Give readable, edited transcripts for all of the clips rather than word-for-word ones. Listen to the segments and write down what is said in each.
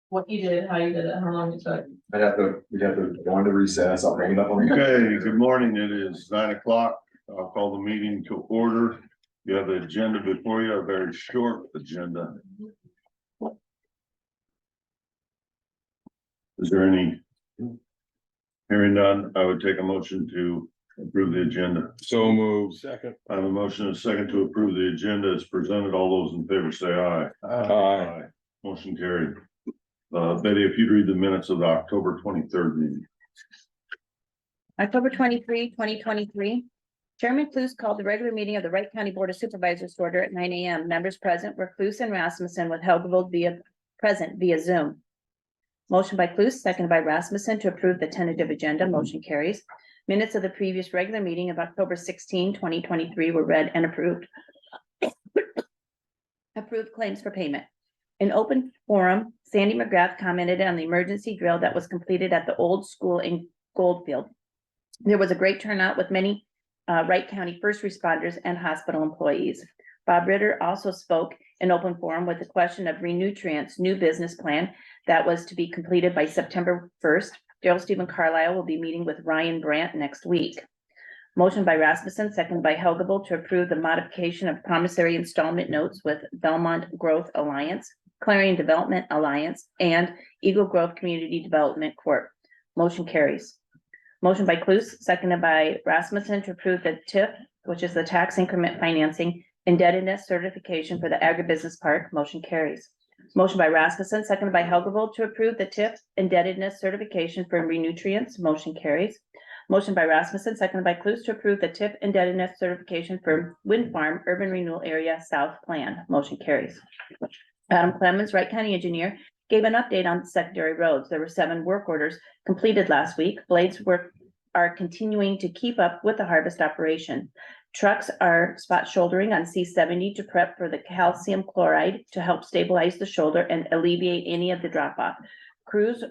what you did, how you did it, how long it took. we'd have to go into recess. I'll bring it up. Okay, good morning. It is 9 o'clock. I'll call the meeting to order. You have the agenda before you, a very short agenda. Is there any? Hearing none, I would take a motion to approve the agenda. So moved. Second. I have a motion and a second to approve the agenda as presented. All those in favor say aye. Aye. Motion carried. Betty, if you'd read the minutes of the October 23rd meeting. October 23, 2023. Chairman Cluse called the regular meeting of the Wright County Board of Supervisors to order at 9 a.m. Members present were Cluse and Rasmussen, with Helgevold present via Zoom. Motion by Cluse, seconded by Rasmussen to approve the tentative agenda. Motion carries. Minutes of the previous regular meeting of October 16, 2023 were read and approved. Approved claims for payment. In open forum, Sandy McGrath commented on the emergency drill that was completed at the old school in Goldfield. There was a great turnout with many Wright County first responders and hospital employees. Bob Ritter also spoke in open forum with the question of Renutrient's new business plan that was to be completed by September 1st. Daryl Stephen Carlisle will be meeting with Ryan Brandt next week. Motion by Rasmussen, seconded by Helgevold to approve the modification of promissory installment notes with Belmont Growth Alliance, Clarion Development Alliance, and Eagle Grove Community Development Corp. Motion carries. Motion by Cluse, seconded by Rasmussen to approve the TIF, which is the tax increment financing indebtedness certification for the agribusiness park. Motion carries. Motion by Rasmussen, seconded by Helgevold to approve the TIF indebtedness certification for Renutrients. Motion carries. Motion by Rasmussen, seconded by Cluse to approve the TIF indebtedness certification for Wind Farm Urban Renewal Area South Plan. Motion carries. Adam Clemens, Wright County Engineer, gave an update on secondary roads. There were 7 work orders completed last week. Blades are continuing to keep up with the harvest operation. Trucks are spot shouldering on C70 to prep for the calcium chloride to help stabilize the shoulder and alleviate any of the drop off. Crews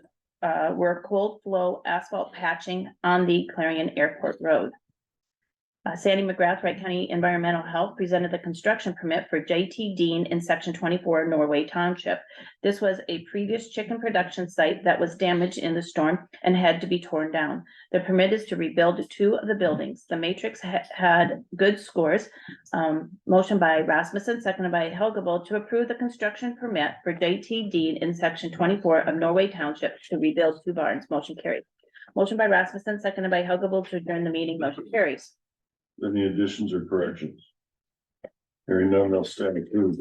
were cold flow asphalt patching on the Clarion Airport Road. Sandy McGrath, Wright County Environmental Health, presented the construction permit for JT Dean in section 24 Norway Township. This was a previous chicken production site that was damaged in the storm and had to be torn down. The permit is to rebuild 2 of the buildings. The matrix had good scores. Motion by Rasmussen, seconded by Helgevold to approve the construction permit for JT Dean in section 24 of Norway Township to rebuild 2 barns. Motion carried. Motion by Rasmussen, seconded by Helgevold to adjourn the meeting. Motion carries. Any additions or corrections? Hearing none, they'll stand approved.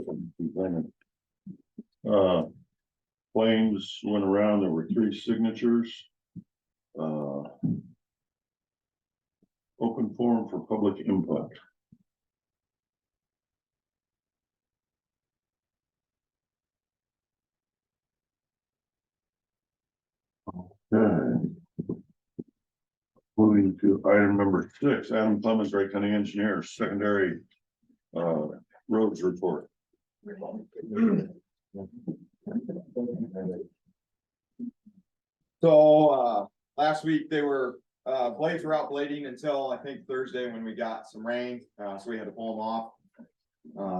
Claims went around, there were 3 signatures. Open forum for public input. Okay. Moving to item number 6, Adam Clemens, Wright County Engineer, secondary roads report. So, last week they were, blades were out blading until I think Thursday when we got some rain, so we had to pull them off.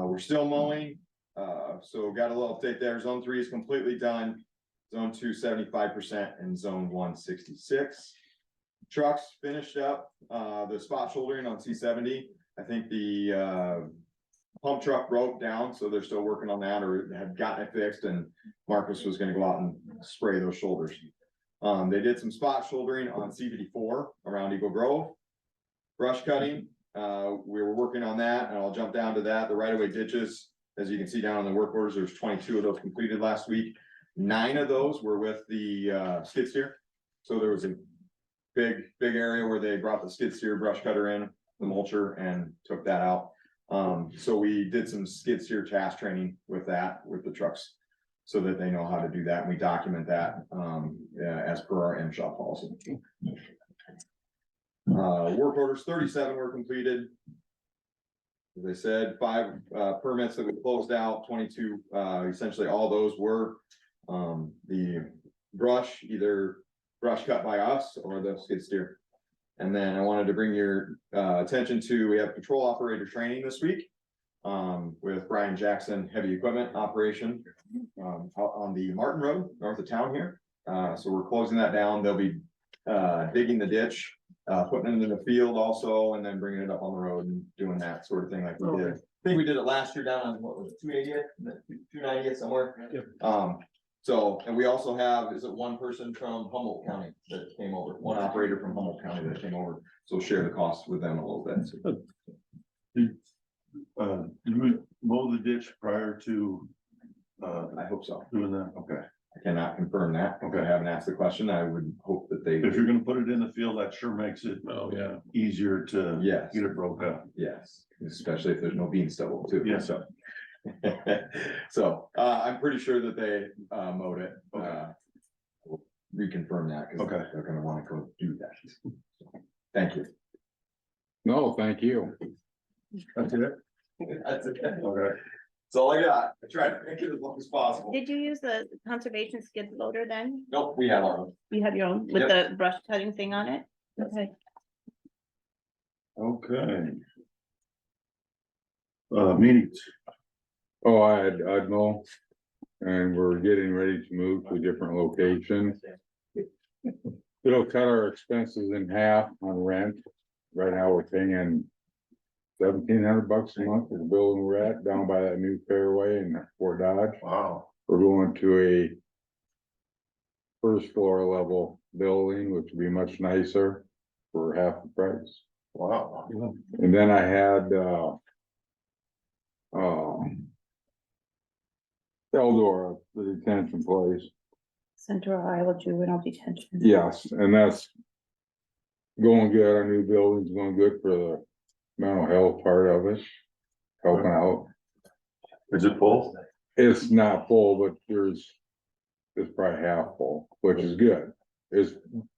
We're still mowing, so got a little update there. Zone 3 is completely done. Zone 2, 75%, and zone 1, 66. Trucks finished up, the spot shouldering on C70. I think the, pump truck broke down, so they're still working on that or had gotten it fixed, and Marcus was gonna go out and spray those shoulders. They did some spot shouldering on C54 around Eagle Grove. Brush cutting, we were working on that, and I'll jump down to that. The right-of-way ditches, as you can see down on the work orders, there's 22 of those completed last week. 9 of those were with the skid steer. So there was a big area where they brought the skid steer brush cutter in, the mulcher, and took that out. So we did some skid steer task training with that, with the trucks, so that they know how to do that, and we document that as per our MSHA policy. Work orders 37 were completed. As I said, 5 permits that we closed out, 22, essentially all those were the brush, either brush cut by us or the skid steer. And then I wanted to bring your attention to, we have patrol operator training this week. with Brian Jackson Heavy Equipment Operation. Out on the Martin Road, north of town here. So we're closing that down. They'll be digging the ditch, putting it in the field also, and then bringing it up on the road and doing that sort of thing like we did. I think we did it last year down on, what was it, 280th, 290th somewhere. Yep. So, and we also have, is it one person from Humboldt County that came over, one operator from Humboldt County that came over, so share the cost with them a little bit. You would mow the ditch prior to, I hope so. doing that, okay. I cannot confirm that. Okay. I haven't asked the question. I would hope that they. If you're gonna put it in the field, that sure makes it Oh, yeah. easier to Yes, get it broke up. yes, especially if there's no bean stubble too. Yeah. So. So, I'm pretty sure that they, mowed it. Okay. We'll reconfirm that, because Okay. they're gonna wanna go do that. Thank you. No, thank you. That's it? That's okay. Okay. That's all I got. I tried to make it as long as possible. Did you use the conservation skid loader then? Nope, we have our own. You have your own with the brush cutting thing on it? Okay. Okay. Meetings, Oh, I'd know. And we're getting ready to move to a different location. It'll cut our expenses in half on rent. Right now, we're paying $1,700 a month for the building we're at down by that new fairway in Fort Dodge. wow, We're going to a first floor level building, which will be much nicer for half the price. wow. And then I had, Eldora, the detention place. Central Iowa Juvenile Detention. Yes, and that's going good. Our new building's going good for the mental health part of it. Helping out. Is it full? It's not full, but it's probably half full, which is good. It's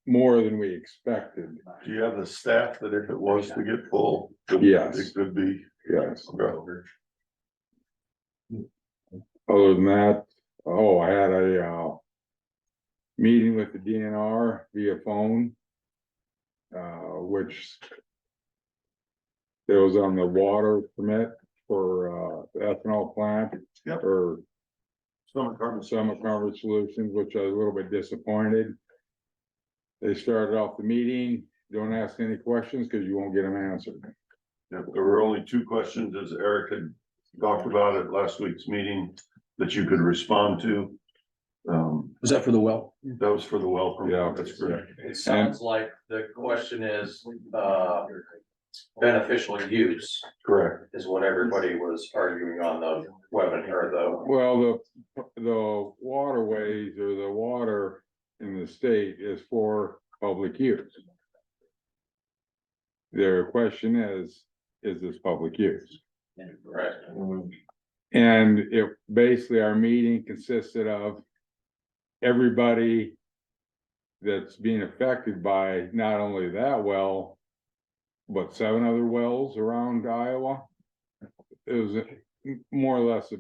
more than we expected. Do you have the staff that if it was to get full? Yes. It could be. Yes. Okay. Other than that, oh, I had a meeting with the DNR via phone. Which it was on the water permit for the ethanol plant. Yep. Or Summit Carbon Solutions, which I was a little bit disappointed. They started off the meeting, don't ask any questions because you won't get them answered. Yep, there were only two questions, as Eric had talked about at last week's meeting, that you could respond to. Was that for the well? That was for the well permit. Yeah. That's correct. It sounds like the question is, beneficial use Correct. is what everybody was arguing on the webinar, though. Well, the waterways or the water in the state is for public use. Their question is this public use? Right. And it basically, our meeting consisted of everybody that's being affected by not only that well, but 7 other wells around Iowa. It was more or less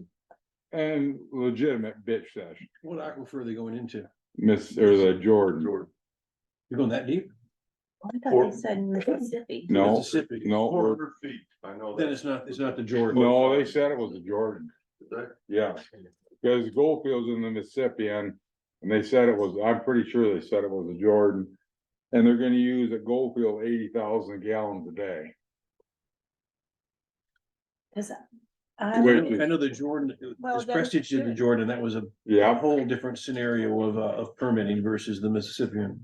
a legitimate bitch session. What aquifer are they going into? The Jordan. You're going that deep? I thought they said Mississippi. No, Mississippi. no, 400 feet, I know Then that. it's not the Jordan. no, they said it was the Jordan. Yeah, because Goldfield's in the Mississippi and they said it was, I'm pretty sure they said it was a Jordan. And they're gonna use at Goldfield 80,000 gallons a day. Cause I Wait. know the Jordan, Well, as then Prestige did the good. Jordan, that was a Yeah, whole different scenario of permitting versus the Mississippian.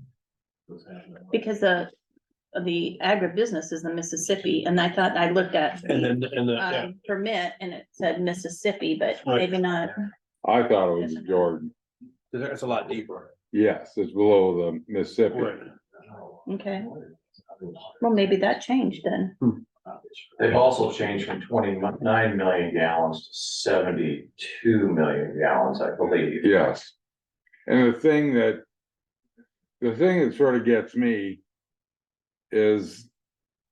because the agribusiness is the Mississippi, and I thought I looked at And the then, yeah, permit and it said Mississippi, but Right. maybe not. I thought it was a Jordan. it's a lot deeper. Yes, it's below the Mississippi. Right. Okay. Well, maybe that changed then. They've also changed from 29 million gallons to 72 million gallons, I believe. Yes. And the thing that sort of gets me is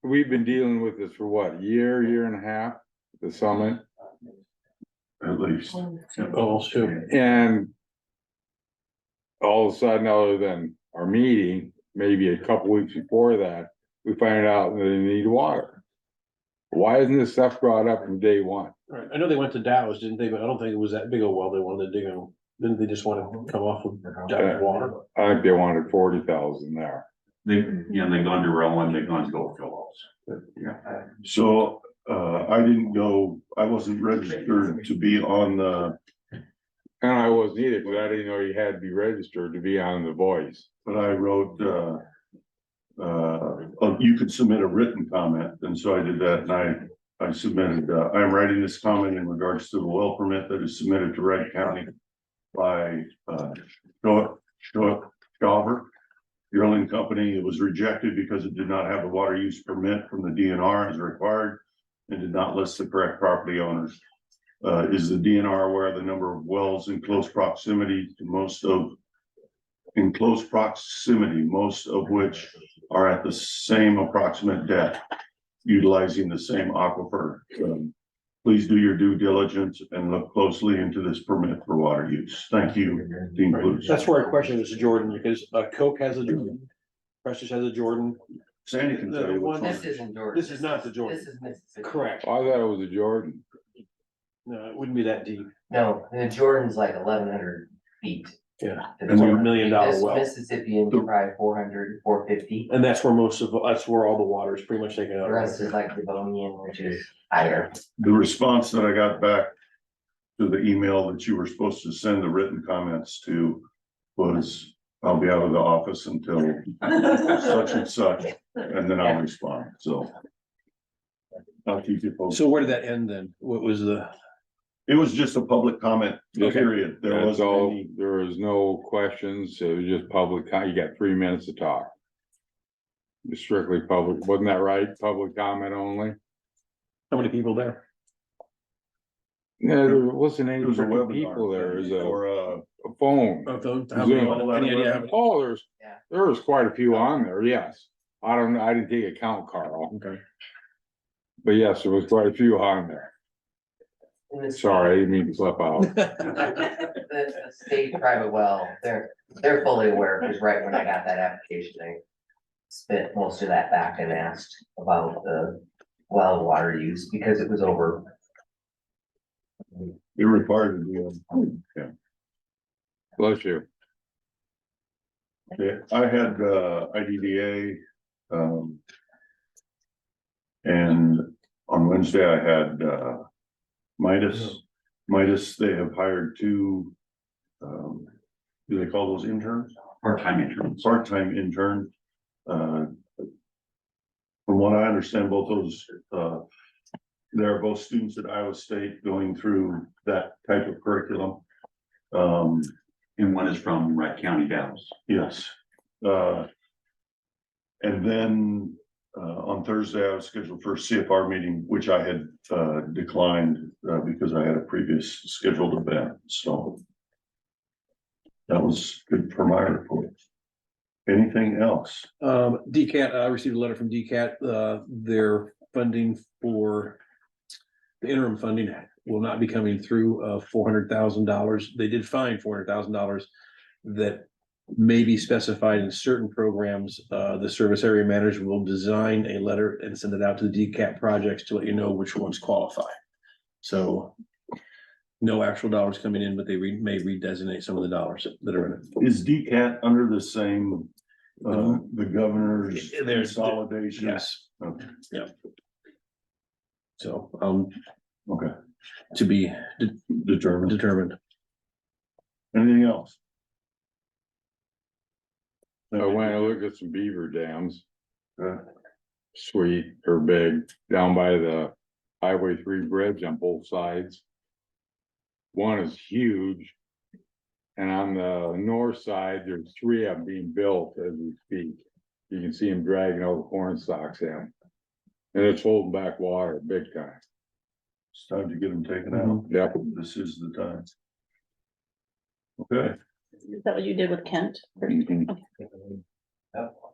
we've been dealing with this for what, year and a half, the summit. At least. Oh, sure. And all of a sudden, other than our meeting, maybe a couple weeks before that, we find out that they need water. Why isn't this stuff brought up from day one? Right, I know they went to Dow's, didn't they? But I don't think it was that big a well they wanted to dig on. Didn't they just want to come off with Dow's water? I think they wanted 40,000 there. They've gone to Rowan, they've gone to Goldfield also. So, I didn't go, I wasn't registered to be on the, And I wasn't either, because I didn't know you had to be registered to be on The Voice. but I wrote, you could submit a written comment, and so I did that, and I submitted, I'm writing this comment in regards to the well permit that is submitted to Wright County by, Dauber Drilling Company. It was rejected because it did not have the water use permit from the DNR as required and did not list the correct property owners. Is the DNR aware of the number of wells in close proximity to most of which are at the same approximate depth, utilizing the same aquifer? Please do your due diligence and look closely into this permit for water use. Thank you, Dean Blues. That's where I question this, Jordan, because Coke has a Jordan, Precious has a Jordan. Sandy can tell you which one. This isn't Jordan. This is not the Jordan. This is Mississippi. Correct. I thought it was a Jordan. No, it wouldn't be that deep. No, the Jordan's like 1,100 feet. Yeah. And It's like $1 million this well. Mississippian's probably 400, 450. And that's where that's where all the water is pretty much taken out. The rest is like Devonian, which is higher. The response that I got back to the email that you were supposed to send the written comments to was, I'll be out of the office until such and such, and then I'll respond, so. I'll keep you posted. So where did that end then? What was the? It was just a public comment, Okay. period. There That's wasn't all, any, there was no questions, it was just public, you got 3 minutes to talk. Strictly public, wasn't that right? Public comment only? How many people there? Yeah, there wasn't any it was a freaking webinar. people there, it was Or, a phone. How many? Zoom. Any idea how many? Oh, Yeah. there was quite a few on there, yes. I don't know, I didn't take a count, Carl, Okay. but yes, there was quite a few on there. In the Sorry, I didn't mean to slip out. The state private well, they're fully aware, because right when I got that application, they spent most of that back and asked about the well water use, because it was over. it required to do. Bless you. Okay, I had, IDDA, and on Wednesday I had, Midas, they have hired 2, do they call those interns? Part-time interns. Part-time intern. From what I understand, both those, they're both students at Iowa State going through that type of curriculum. And one is from Wright County, Dallas. Yes. And then, on Thursday, I was scheduled for a CFR meeting, which I had, declined, because I had a previous scheduled event, so. That was good for my report. Anything else? DCAT, I received a letter from DCAT, their funding for the interim funding will not be coming through, $400,000. They did find $400,000 that may be specified in certain programs. The service area manager will design a letter and send it out to the DCAT projects to let you know which ones qualify. So no actual dollars coming in, but they may redesignate some of the dollars that are in it. Is DCAT under the same, the governor's There's- consolidation? Yes, Okay, so, okay, to be determined. determined. Anything else? I went and looked at some beaver dams. Uh, Sweet or big, down by the Highway 3 bridge on both sides. One is huge. And on the north side, there's 3 of them being built as we speak. You can see them dragging all the corn stalks in. And it's holding back water big time. It's time to get them taken out. Yep. This is the time. Okay, Is that what you did with Kent?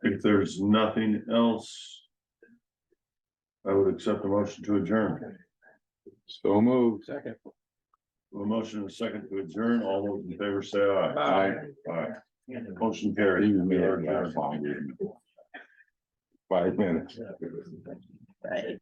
if there's nothing else, I would accept the motion to adjourn. So moved. Second. A motion and a second to adjourn. All those in favor say aye. Aye. Aye. Motion carried. Even We me, are I'm adjourned. 5 minutes. Right.